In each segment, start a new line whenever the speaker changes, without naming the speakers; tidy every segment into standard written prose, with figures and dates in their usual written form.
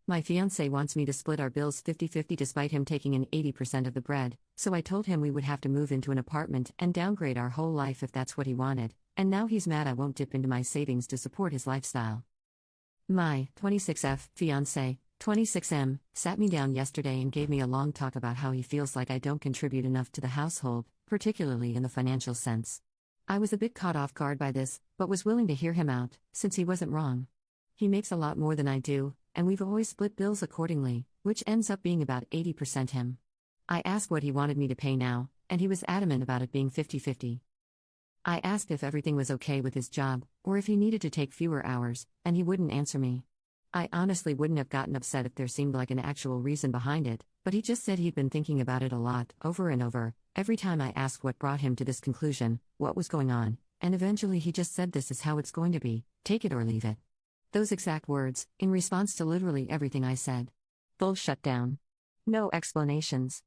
My fiancé wants me to split our bills 50-50 despite him taking in 80% of the bread, so I told him we would have to move into an apartment and downgrade our whole life if that's what he wanted, and now he's mad I won't dip into my savings to support his lifestyle. My 26F fiancé, 26M, sat me down yesterday and gave me a long talk about how he feels like I don't contribute enough to the household, particularly in the financial sense. I was a bit caught off guard by this, but was willing to hear him out, since he wasn't wrong. He makes a lot more than I do, and we've always split bills accordingly, which ends up being about 80% him. I asked what he wanted me to pay now, and he was adamant about it being 50-50. I asked if everything was okay with his job, or if he needed to take fewer hours, and he wouldn't answer me. I honestly wouldn't have gotten upset if there seemed like an actual reason behind it, but he just said he'd been thinking about it a lot, over and over, every time I asked what brought him to this conclusion, what was going on, and eventually he just said this is how it's going to be, take it or leave it. Those exact words, in response to literally everything I said. Full shutdown. No explanations.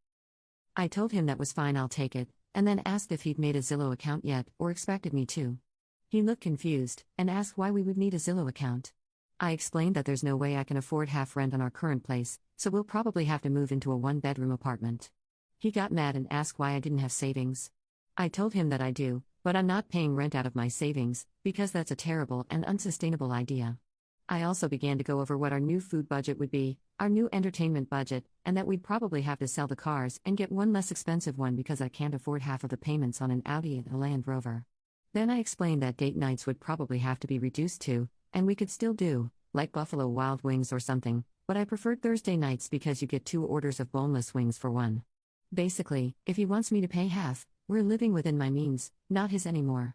I told him that was fine, I'll take it, and then asked if he'd made a Zillow account yet, or expected me to. He looked confused, and asked why we would need a Zillow account. I explained that there's no way I can afford half rent on our current place, so we'll probably have to move into a one-bedroom apartment. He got mad and asked why I didn't have savings. I told him that I do, but I'm not paying rent out of my savings, because that's a terrible and unsustainable idea. I also began to go over what our new food budget would be, our new entertainment budget, and that we'd probably have to sell the cars and get one less expensive one because I can't afford half of the payments on an Audi and a Land Rover. Then I explained that date nights would probably have to be reduced to, and we could still do, like Buffalo Wild Wings or something, but I preferred Thursday nights because you get 2 orders of boneless wings for one. Basically, if he wants me to pay half, we're living within my means, not his anymore.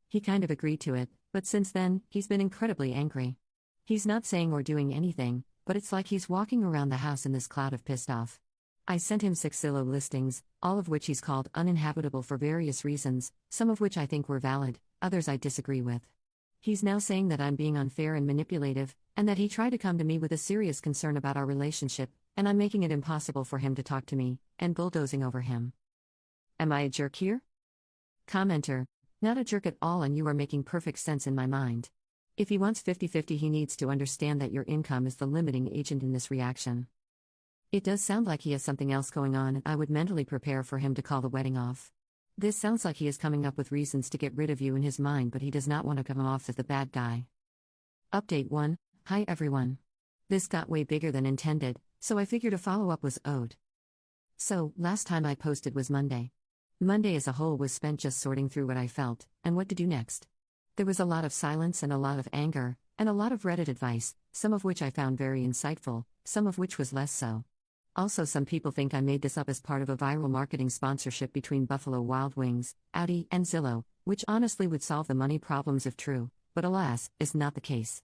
He kind of agreed to it, but since then, he's been incredibly angry. He's not saying or doing anything, but it's like he's walking around the house in this cloud of pissed off. I sent him 6 Zillow listings, all of which he's called uninhabitable for various reasons, some of which I think were valid, others I disagree with. He's now saying that I'm being unfair and manipulative, and that he tried to come to me with a serious concern about our relationship, and I'm making it impossible for him to talk to me, and bulldozing over him. Am I a jerk here? Commenter: not a jerk at all, and you are making perfect sense in my mind. If he wants 50-50, he needs to understand that your income is the limiting agent in this reaction. It does sound like he has something else going on, and I would mentally prepare for him to call the wedding off. This sounds like he is coming up with reasons to get rid of you in his mind, but he does not want to come off as the bad guy. Update 1. Hi everyone. This got way bigger than intended, so I figured a follow-up was owed. So, last time I posted was Monday. Monday as a whole was spent just sorting through what I felt, and what to do next. There was a lot of silence and a lot of anger, and a lot of Reddit advice, some of which I found very insightful, some of which was less so. Also, some people think I made this up as part of a viral marketing sponsorship between Buffalo Wild Wings, Audi, and Zillow, which honestly would solve the money problems if true, but alas, is not the case.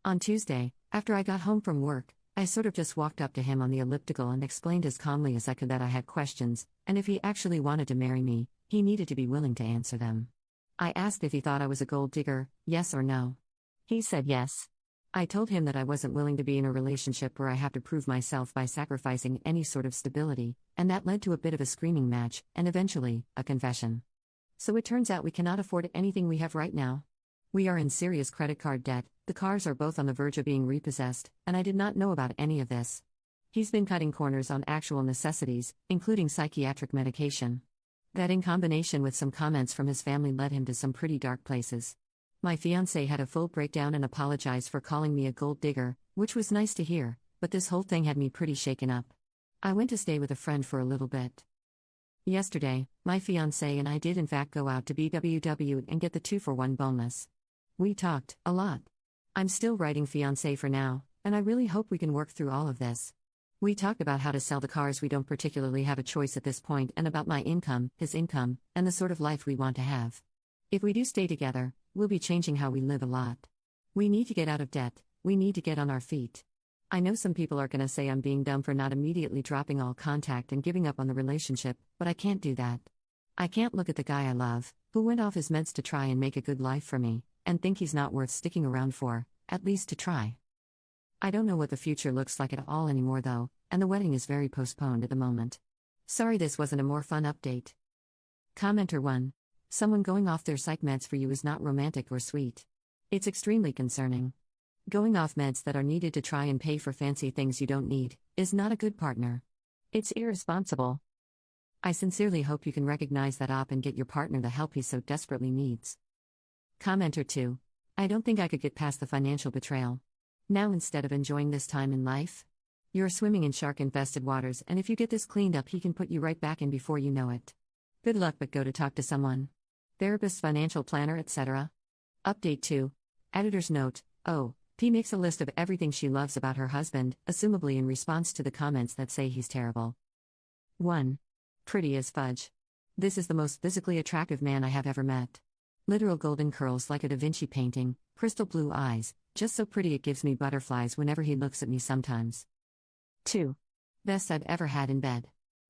On Tuesday, after I got home from work, I sort of just walked up to him on the elliptical and explained as calmly as I could that I had questions, and if he actually wanted to marry me, he needed to be willing to answer them. I asked if he thought I was a gold digger, yes or no. He said yes. I told him that I wasn't willing to be in a relationship where I have to prove myself by sacrificing any sort of stability, and that led to a bit of a screaming match, and eventually, a confession. So it turns out we cannot afford anything we have right now. We are in serious credit card debt, the cars are both on the verge of being repossessed, and I did not know about any of this. He's been cutting corners on actual necessities, including psychiatric medication. That in combination with some comments from his family led him to some pretty dark places. My fiancé had a full breakdown and apologized for calling me a gold digger, which was nice to hear, but this whole thing had me pretty shaken up. I went to stay with a friend for a little bit. Yesterday, my fiancé and I did in fact go out to BWW and get the 2-for-1 boneless. We talked a lot. I'm still writing fiancé for now, and I really hope we can work through all of this. We talked about how to sell the cars, we don't particularly have a choice at this point, and about my income, his income, and the sort of life we want to have. If we do stay together, we'll be changing how we live a lot. We need to get out of debt, we need to get on our feet. I know some people are gonna say I'm being dumb for not immediately dropping all contact and giving up on the relationship, but I can't do that. I can't look at the guy I love, who went off his meds to try and make a good life for me, and think he's not worth sticking around for, at least to try. I don't know what the future looks like at all anymore though, and the wedding is very postponed at the moment. Sorry this wasn't a more fun update. Commenter 1. Someone going off their psych meds for you is not romantic or sweet. It's extremely concerning. Going off meds that are needed to try and pay for fancy things you don't need is not a good partner. It's irresponsible. I sincerely hope you can recognize that op and get your partner the help he so desperately needs. Commenter 2. I don't think I could get past the financial betrayal. Now, instead of enjoying this time in life, you're swimming in shark-infested waters, and if you get this cleaned up, he can put you right back in before you know it. Good luck, but go to talk to someone. Therapist, financial planner, etc. Update 2. Editor's note: Oh, P makes a list of everything she loves about her husband, assumably in response to the comments that say he's terrible. 1. Pretty as fudge. This is the most physically attractive man I have ever met. Literal golden curls like a Da Vinci painting, crystal blue eyes, just so pretty it gives me butterflies whenever he looks at me sometimes. 2. Best I've ever had in bed.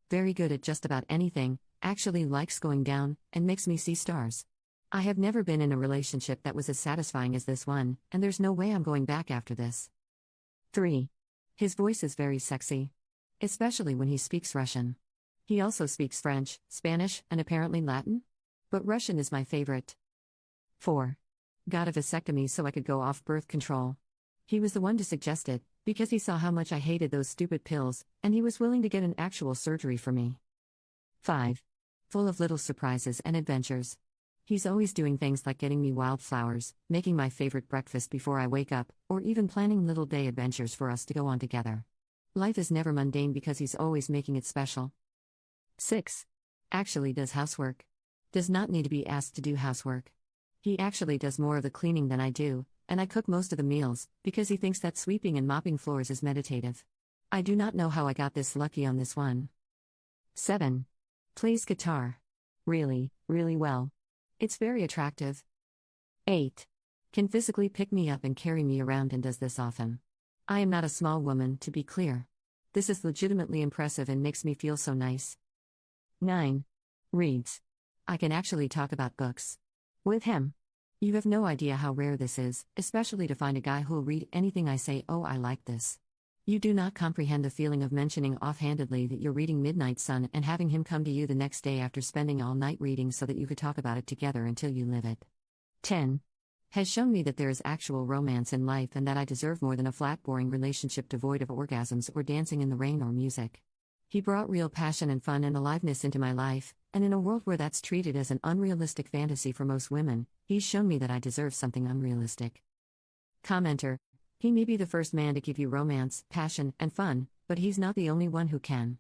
Very good at just about anything, actually likes going down, and makes me see stars. I have never been in a relationship that was as satisfying as this one, and there's no way I'm going back after this. 3. His voice is very sexy. Especially when he speaks Russian. He also speaks French, Spanish, and apparently Latin? But Russian is my favorite. 4. Got a vasectomy so I could go off birth control. He was the one to suggest it, because he saw how much I hated those stupid pills, and he was willing to get an actual surgery for me. 5. Full of little surprises and adventures. He's always doing things like getting me wildflowers, making my favorite breakfast before I wake up, or even planning little day adventures for us to go on together. Life is never mundane because he's always making it special. 6. Actually does housework. Does not need to be asked to do housework. He actually does more of the cleaning than I do, and I cook most of the meals, because he thinks that sweeping and mopping floors is meditative. I do not know how I got this lucky on this one. 7. Plays guitar. Really, really well. It's very attractive. 8. Can physically pick me up and carry me around and does this often. I am not a small woman, to be clear. This is legitimately impressive and makes me feel so nice. 9. Reads. I can actually talk about books. With him. You have no idea how rare this is, especially to find a guy who'll read anything I say. Oh, I like this. You do not comprehend the feeling of mentioning offhandedly that you're reading Midnight Sun and having him come to you the next day after spending all night reading so that you could talk about it together until you live it. 10. Has shown me that there is actual romance in life and that I deserve more than a flat, boring relationship devoid of orgasms or dancing in the rain or music. He brought real passion and fun and aliveness into my life, and in a world where that's treated as an unrealistic fantasy for most women, he's shown me that I deserve something unrealistic. Commenter. He may be the first man to give you romance, passion, and fun, but he's not the only one who can.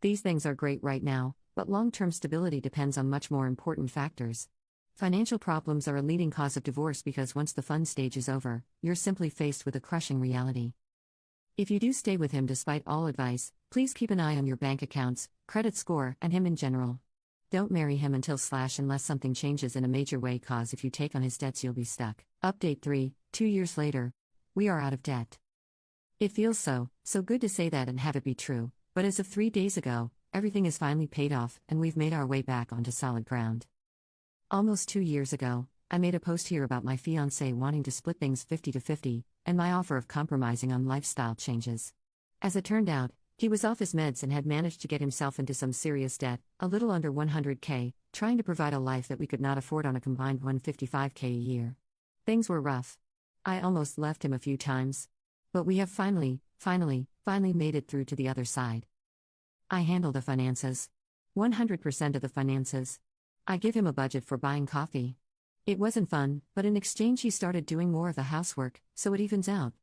These things are great right now, but long-term stability depends on much more important factors. Financial problems are a leading cause of divorce because once the fun stage is over, you're simply faced with a crushing reality. If you do stay with him despite all advice, please keep an eye on your bank accounts, credit score, and him in general. Don't marry him unless something changes in a major way, cause if you take on his debts you'll be stuck. Update 3, 2 years later. We are out of debt. It feels so good to say that and have it be true, but as of 3 days ago, everything is finally paid off and we've made our way back onto solid ground. Almost 2 years ago, I made a post here about my fiancé wanting to split things 50-50, and my offer of compromising on lifestyle changes. As it turned out, he was off his meds and had managed to get himself into some serious debt, a little under $100K, trying to provide a life that we could not afford on a combined $155K a year. Things were rough. I almost left him a few times. But we have finally made it through to the other side. I handle the finances. 100% of the finances. I give him a budget for buying coffee. It wasn't fun, but in exchange he started doing more of the housework, so it evens out.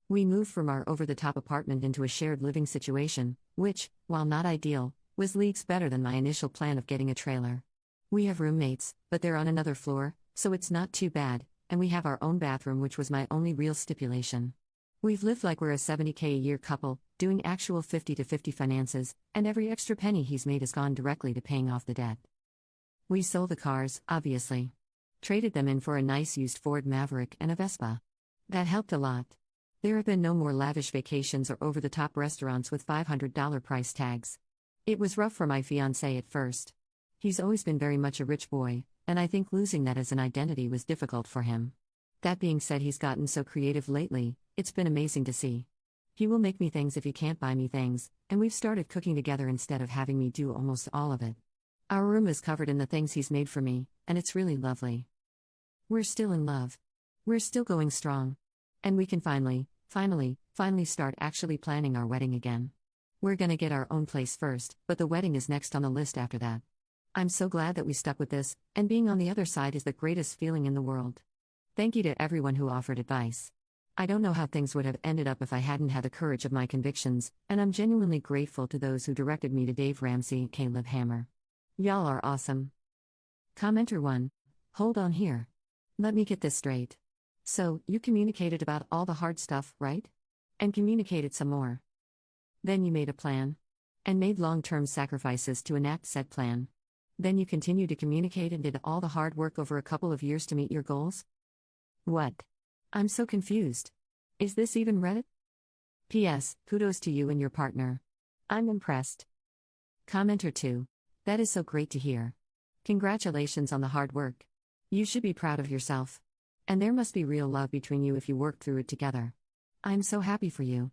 We moved from our over-the-top apartment into a shared living situation, which, while not ideal, was leagues better than my initial plan of getting a trailer. We have roommates, but they're on another floor, so it's not too bad, and we have our own bathroom, which was my only real stipulation. We've lived like we're a $70K a year couple, doing actual 50-50 finances, and every extra penny he's made has gone directly to paying off the debt. We sold the cars, obviously. Traded them in for a nice used Ford Maverick and a Vespa. That helped a lot. There have been no more lavish vacations or over-the-top restaurants with $500 price tags. It was rough for my fiancé at first. He's always been very much a rich boy, and I think losing that as an identity was difficult for him. That being said, he's gotten so creative lately, it's been amazing to see. He will make me things if he can't buy me things, and we've started cooking together instead of having me do almost all of it. Our room is covered in the things he's made for me, and it's really lovely. We're still in love. We're still going strong. And we can finally start actually planning our wedding again. We're gonna get our own place first, but the wedding is next on the list after that. I'm so glad that we stuck with this, and being on the other side is the greatest feeling in the world. Thank you to everyone who offered advice. I don't know how things would have ended up if I hadn't had the courage of my convictions, and I'm genuinely grateful to those who directed me to Dave Ramsey and Caleb Hammer. Y'all are awesome. Commenter 1. Hold on here. Let me get this straight. So, you communicated about all the hard stuff, right? And communicated some more. Then you made a plan. And made long-term sacrifices to enact said plan. Then you continued to communicate and did all the hard work over a couple of years to meet your goals? What? I'm so confused. Is this even Reddit? P.S. Kudos to you and your partner. I'm impressed. Commenter 2. That is so great to hear. Congratulations on the hard work. You should be proud of yourself. And there must be real love between you if you work through it together. I'm so happy for you.